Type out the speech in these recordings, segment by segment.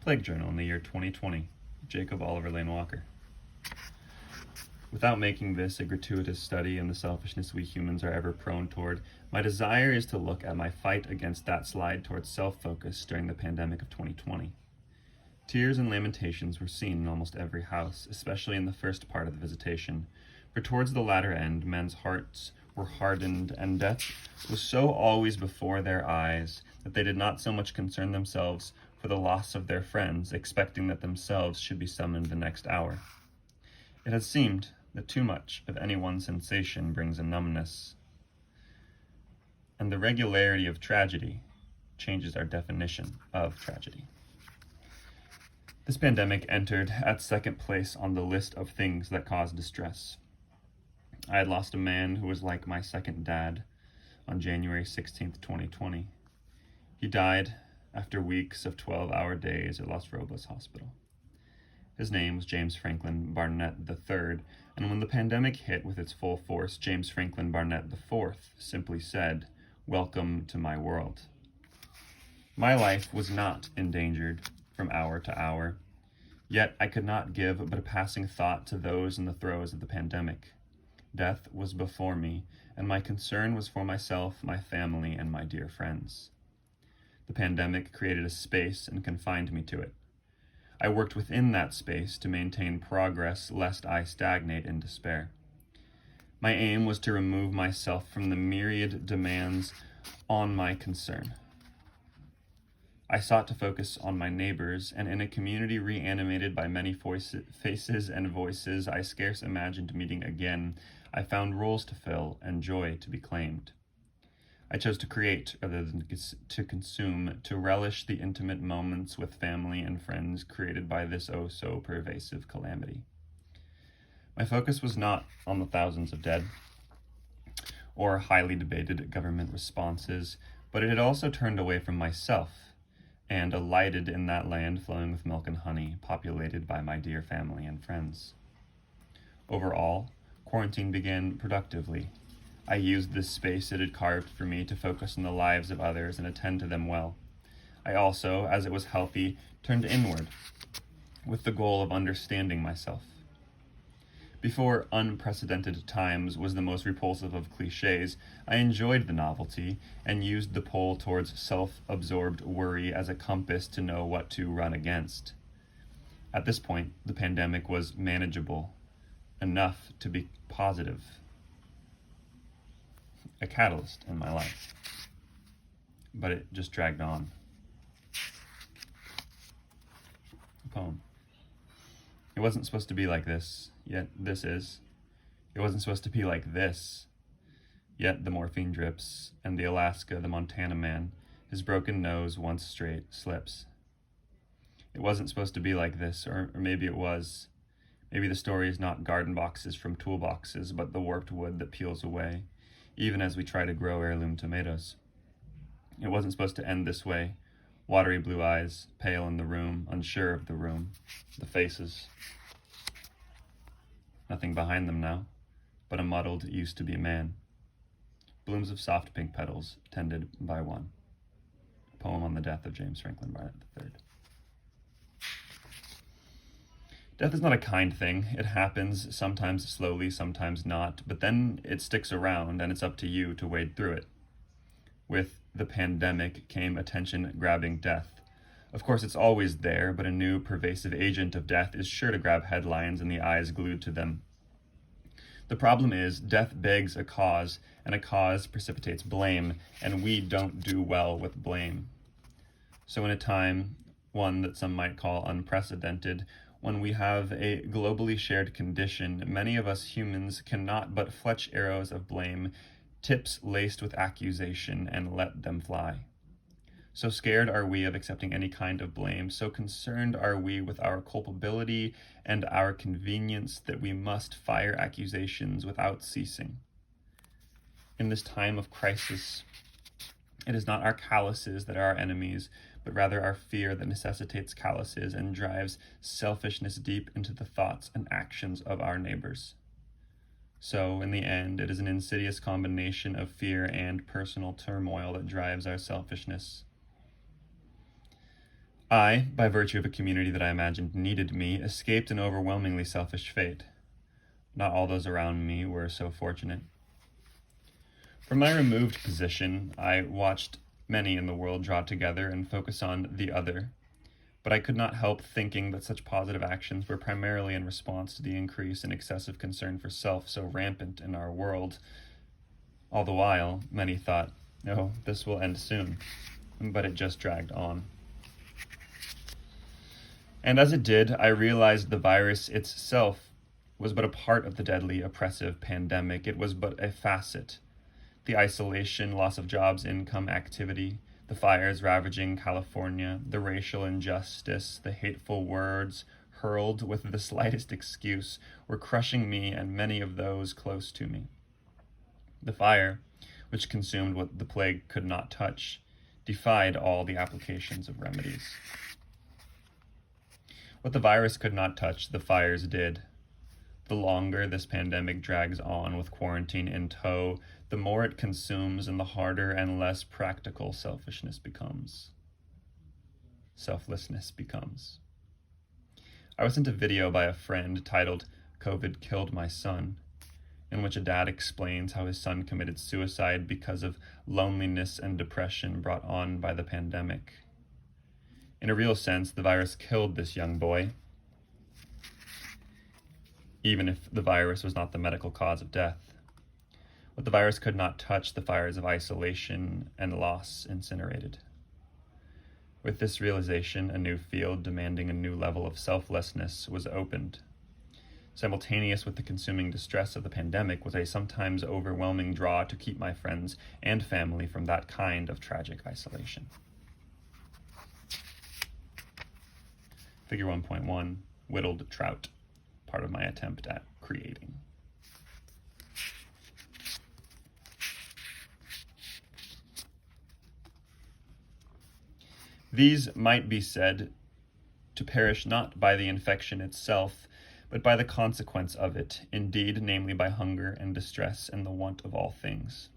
Plague Journal in the year 2020, Jacob Oliver Lane Walker. Without making this a gratuitous study in the selfishness we humans are ever prone toward, my desire is to look at my fight against that slide towards self-focus during the pandemic of 2020. Tears and lamentations were seen in almost every house, especially in the first part of the visitation, for towards the latter end men's hearts were hardened, and death was so always before their eyes that they did not so much concern themselves for the loss of their friends, expecting that themselves should be summoned the next hour. It has seemed that too much of any one sensation brings a numbness, and the regularity of tragedy changes our definition of tragedy. This pandemic entered at second place on the list of things that cause distress. I had lost a man who was like my second dad on January 16th, 2020. He died after weeks of 12-hour days at Los Robles Hospital. His name was James Franklin Barnett III, and when the pandemic hit with its full force, James Franklin Barnett IV simply said, "Welcome to my world." My life was not endangered from hour to hour, yet I could not give but a passing thought to those in the throes of the pandemic. Death was before me, and my concern was for myself, my family, and my dear friends. The pandemic created a space and confined me to it. I worked within that space to maintain progress, lest I stagnate in despair. My aim was to remove myself from the myriad demands on my concern. I sought to focus on my neighbors, and in a community reanimated by many faces and voices I scarce imagined meeting again, I found roles to fill and joy to be claimed. I chose to create rather than to consume, to relish the intimate moments with family and friends created by this oh-so-pervasive calamity. My focus was not on the thousands of dead or highly debated government responses, but it had also turned away from myself and alighted in that land flowing with milk and honey, populated by my dear family and friends. Overall, quarantine began productively. I used this space it had carved for me to focus on the lives of others and attend to them well. I also, as it was healthy, turned inward with the goal of understanding myself. Before unprecedented times was the most repulsive of cliches, I enjoyed the novelty and used the pull towards self-absorbed worry as a compass to know what to run against. At this point, the pandemic was manageable, enough to be positive, a catalyst in my life. But it just dragged on. A poem. It wasn't supposed to be like this, yet this is. It wasn't supposed to be like this, yet the morphine drips, and the Alaska, the Montana man, his broken nose once straight, slips. It wasn't supposed to be like this, or maybe it was. Maybe the story is not garden boxes from toolboxes, but the warped wood that peels away, even as we try to grow heirloom tomatoes. It wasn't supposed to end this way. Watery blue eyes, pale in the room, unsure of the room, the faces. Nothing behind them now, but a muddled used-to-be man. Blooms of soft pink petals, tended by one. A poem on the death of James Franklin Barnett III. Death is not a kind thing. It happens, sometimes slowly, sometimes not, but then it sticks around, and it's up to you to wade through it. With the pandemic came attention-grabbing death. Of course, it's always there, but a new pervasive agent of death is sure to grab headlines and the eyes glued to them. The problem is, death begs a cause, and a cause precipitates blame, and we don't do well with blame. So in a time, one that some might call unprecedented, when we have a globally shared condition, many of us humans cannot but fletch arrows of blame, tips laced with accusation, and let them fly. So scared are we of accepting any kind of blame, so concerned are we with our culpability and our convenience that we must fire accusations without ceasing. In this time of crisis, it is not our calluses that are our enemies, but rather our fear that necessitates calluses and drives selfishness deep into the thoughts and actions of our neighbors. So, in the end, it is an insidious combination of fear and personal turmoil that drives our selfishness. I, by virtue of a community that I imagined needed me, escaped an overwhelmingly selfish fate. Not all those around me were so fortunate. From my removed position, I watched many in the world draw together and focus on the other, but I could not help thinking that such positive actions were primarily in response to the increase in excessive concern for self so rampant in our world. All the while, many thought, "Oh, this will end soon," but it just dragged on. And as it did, I realized the virus itself was but a part of the deadly, oppressive pandemic. It was but a facet. The isolation, loss of jobs, income, activity, the fires ravaging California, the racial injustice, the hateful words hurled with the slightest excuse were crushing me and many of those close to me. The fire, which consumed what the plague could not touch, defied all the applications of remedies. What the virus could not touch, the fires did. The longer this pandemic drags on with quarantine in tow, the more it consumes and the harder and less practical selflessness becomes. I was sent a video by a friend titled "COVID Killed My Son," in which a dad explains how his son committed suicide because of loneliness and depression brought on by the pandemic. In a real sense, the virus killed this young boy, even if the virus was not the medical cause of death. What the virus could not touch, the fires of isolation and loss incinerated. With this realization, a new field demanding a new level of selflessness was opened. Simultaneous with the consuming distress of the pandemic was a sometimes overwhelming draw to keep my friends and family from that kind of tragic isolation. Figure 1.1, whittled trout, part of my attempt at creating. These might be said to perish not by the infection itself, but by the consequence of it, indeed, namely by hunger and distress and the want of all things.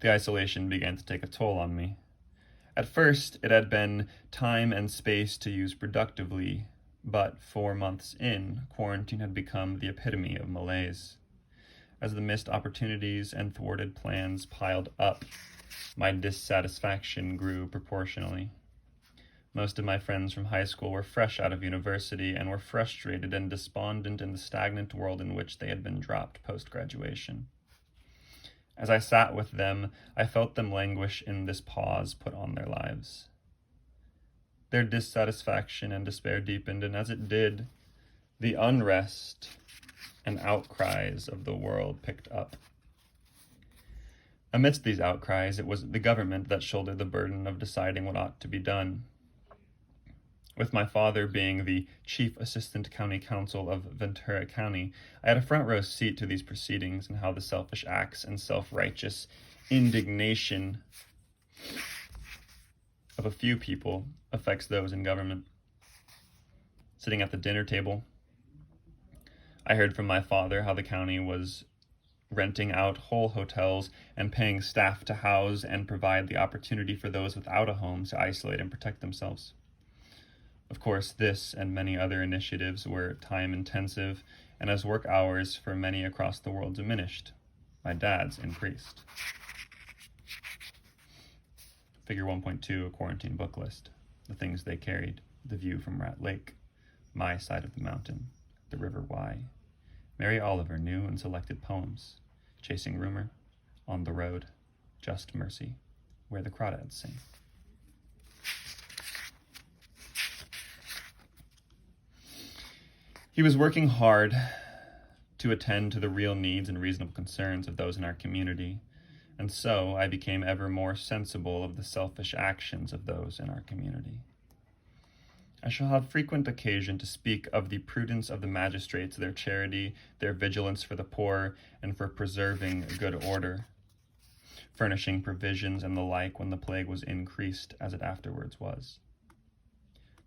The isolation began to take a toll on me. At first, it had been time and space to use productively, but 4 months in, quarantine had become the epitome of malaise. As the missed opportunities and thwarted plans piled up, my dissatisfaction grew proportionally. Most of my friends from high school were fresh out of university and were frustrated and despondent in the stagnant world in which they had been dropped post-graduation. As I sat with them, I felt them languish in this pause put on their lives. Their dissatisfaction and despair deepened, and as it did, the unrest and outcries of the world picked up. Amidst these outcries, it was the government that shouldered the burden of deciding what ought to be done. With my father being the chief assistant county counsel of Ventura County, I had a front row seat to these proceedings and how the selfish acts and self-righteous indignation of a few people affects those in government. Sitting at the dinner table, I heard from my father how the county was renting out whole hotels and paying staff to house and provide the opportunity for those without a home to isolate and protect themselves. Of course, this and many other initiatives were time-intensive, and as work hours for many across the world diminished, my dad's increased. Figure 1.2, a quarantine book list. The things they carried: the view from Rat Lake, my side of the mountain, the River Wye, Mary Oliver new and selected poems, Chasing Rumor, On the Road, Just Mercy, Where the Crawdads Sing. He was working hard to attend to the real needs and reasonable concerns of those in our community, and so I became ever more sensible of the selfish actions of those in our community. I shall have frequent occasion to speak of the prudence of the magistrates, their charity, their vigilance for the poor, and for preserving good order, furnishing provisions and the like when the plague was increased as it afterwards was.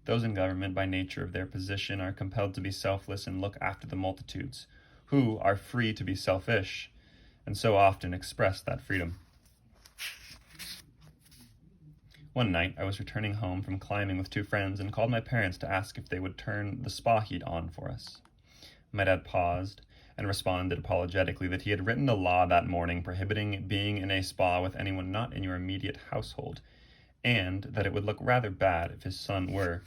Those in government, by nature of their position, are compelled to be selfless and look after the multitudes, who are free to be selfish, and so often express that freedom. One night, I was returning home from climbing with two friends and called my parents to ask if they would turn the spa heat on for us. My dad paused and responded apologetically that he had written a law that morning prohibiting being in a spa with anyone not in your immediate household, and that it would look rather bad if his son were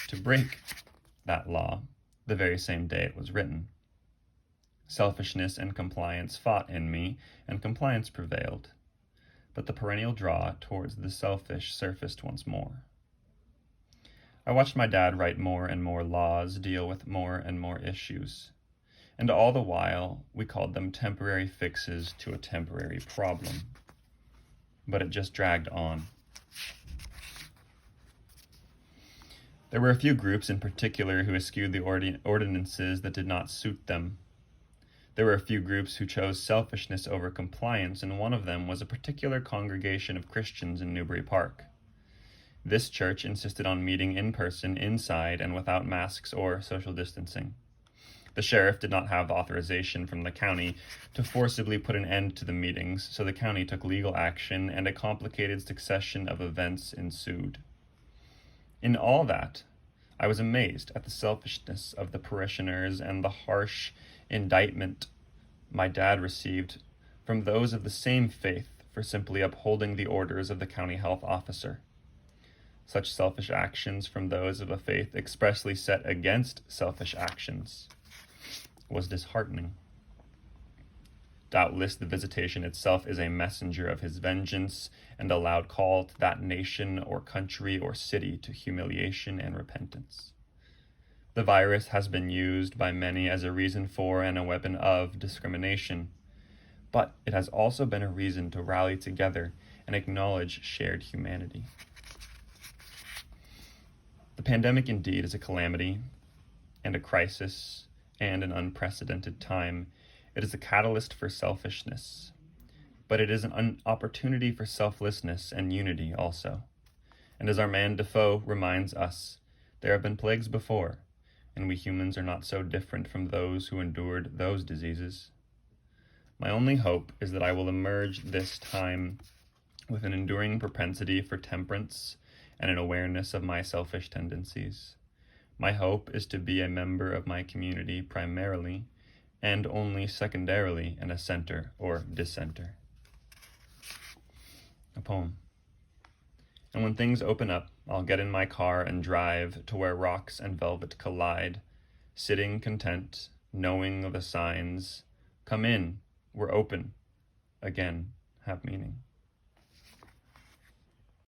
to break that law the very same day it was written. Selfishness and compliance fought in me, and compliance prevailed. But the perennial draw towards the selfish surfaced once more. I watched my dad write more and more laws, deal with more and more issues, and all the while we called them temporary fixes to a temporary problem. But it just dragged on. There were a few groups in particular who eschewed the ordinances that did not suit them. There were a few groups who chose selfishness over compliance, and one of them was a particular congregation of Christians in Newbury Park. This church insisted on meeting in person, inside, and without masks or social distancing. The sheriff did not have authorization from the county to forcibly put an end to the meetings, so the county took legal action, and a complicated succession of events ensued. In all that, I was amazed at the selfishness of the parishioners and the harsh indictment my dad received from those of the same faith for simply upholding the orders of the county health officer. Such selfish actions from those of a faith expressly set against selfish actions was disheartening. Doubtless the visitation itself is a messenger of his vengeance and a loud call to that nation or country or city to humiliation and repentance. The virus has been used by many as a reason for and a weapon of discrimination, but it has also been a reason to rally together and acknowledge shared humanity. The pandemic indeed is a calamity and a crisis and an unprecedented time. It is a catalyst for selfishness, but it is an opportunity for selflessness and unity also. And as our man Defoe reminds us, there have been plagues before, and we humans are not so different from those who endured those diseases. My only hope is that I will emerge this time with an enduring propensity for temperance and an awareness of my selfish tendencies. My hope is to be a member of my community primarily, and only secondarily an assenter or dissenter. A poem. And when things open up, I'll get in my car and drive to where rocks and velvet collide, sitting content, knowing the signs. Come in, we're open, again, have meaning.